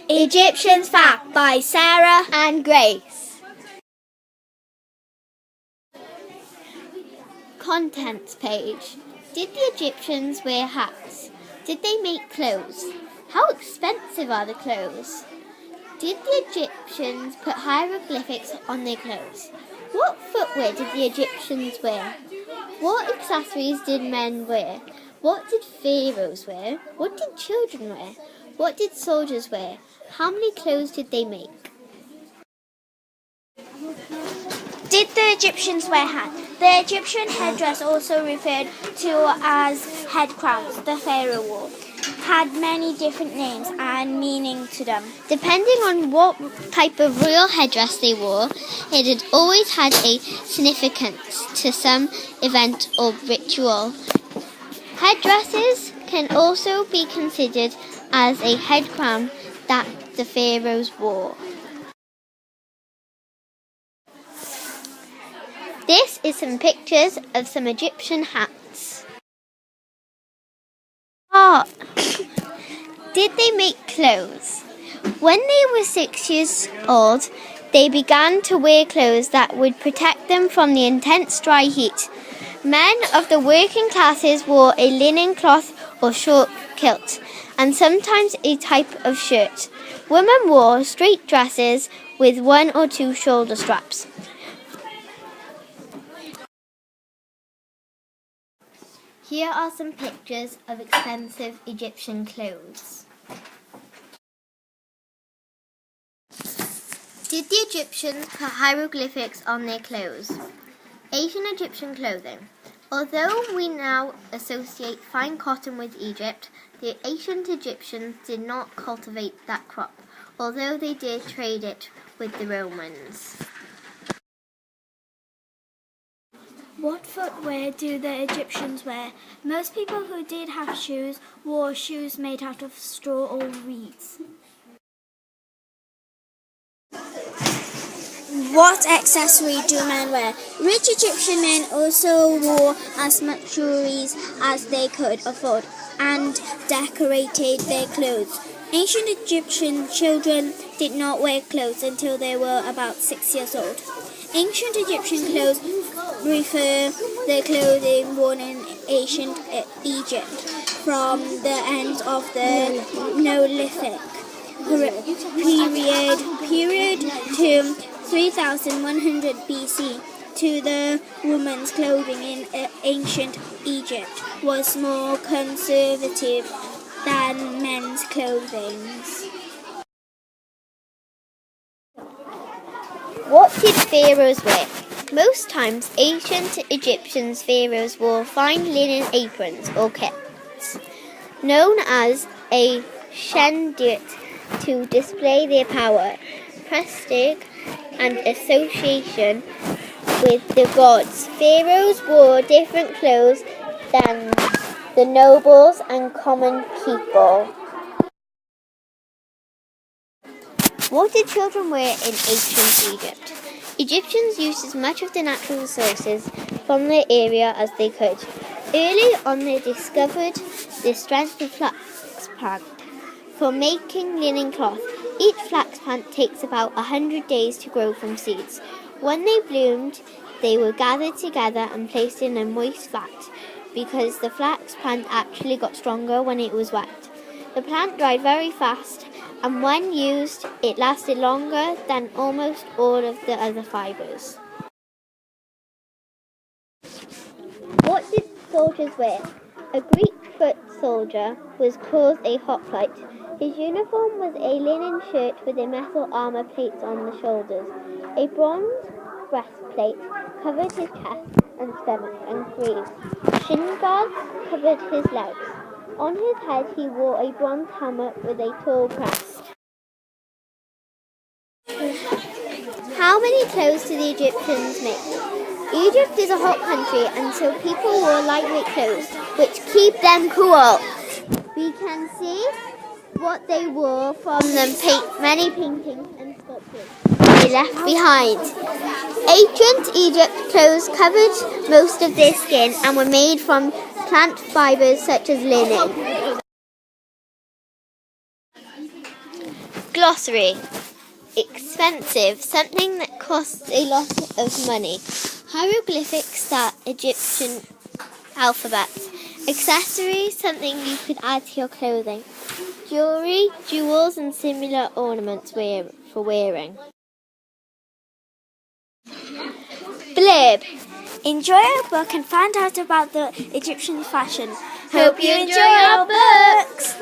Egyptians Fact by Sarah and Grace. Contents page. Did the Egyptians wear hats? Did they make clothes? How expensive are the clothes? Did the Egyptians put hieroglyphics on their clothes? What footwear did the Egyptians wear? What accessories did men wear? What did pharaohs wear? What did children wear? What did soldiers wear? How many clothes did they make? Did the Egyptians wear hats? The Egyptian headdress, also referred to as head crowns, the pharaoh wore, had many different names and meaning to them. Depending on what type of royal headdress they wore, it had always had a significance to some event or ritual. Headdresses can also be considered as a head crown that the pharaohs wore. This is some pictures of some Egyptian hats. Did they make clothes? When they were 6 years old, they began to wear clothes that would protect them from the intense dry heat. Men of the working classes wore a linen cloth or short kilt, and sometimes a type of shirt. Women wore straight dresses with 1 or 2 shoulder straps. Here are some pictures of expensive Egyptian clothes. Did the Egyptians put hieroglyphics on their clothes? Ancient Egyptian clothing. Although we now associate fine cotton with Egypt, the ancient Egyptians did not cultivate that crop, although they did trade it with the Romans. What footwear do the Egyptians wear? Most people who did have shoes wore shoes made out of straw or reeds. What accessory do men wear? Rich Egyptian men also wore as much jewelry as they could afford and decorated their clothes. Ancient Egyptian children did not wear clothes until they were about 6 years old. Ancient Egyptian clothes refer the clothing worn in ancient Egypt from the end of the Neolithic period to 3100 BC to the women's clothing in ancient Egypt was more conservative than men's clothing. What did pharaohs wear? Most times, ancient Egyptian pharaohs wore fine linen aprons or kilts, known as a shendet, to display their power, prestige, and association with the gods. Pharaohs wore different clothes than the nobles and common people. What did children wear in ancient Egypt? Egyptians used as much of the natural resources from their area as they could. Early on they discovered the strength of flax plant for making linen cloth. Each flax plant takes about 100 days to grow from seeds. When they bloomed, they were gathered together and placed in a moist vat because the flax plant actually got stronger when it was wet. The plant dried very fast, and when used, it lasted longer than almost all of the other fibres. What did soldiers wear? A Greek foot soldier was called a hoplite. His uniform was a linen shirt with a metal armour plates on the shoulders. A bronze breastplate covered his chest and stomach and sleeves. Shin guards covered his legs. On his head he wore a bronze helmet with a tall crest. How many clothes do the Egyptians make? Egypt is a hot country, and so people wore lightweight clothes, which keep them cool. We can see what they wore from the many paintings and sculptures they left behind. Ancient Egypt clothes covered most of their skin and were made from plant fibres such as linen. Glossary. Expensive, something that costs a lot of money. Hieroglyphics, that Egyptian alphabets. Accessory, something you could add to your clothing. Jewelry, jewels and similar ornaments for wearing. Blurb. Enjoy our book and find out about the Egyptian fashion. Hope you enjoy our books!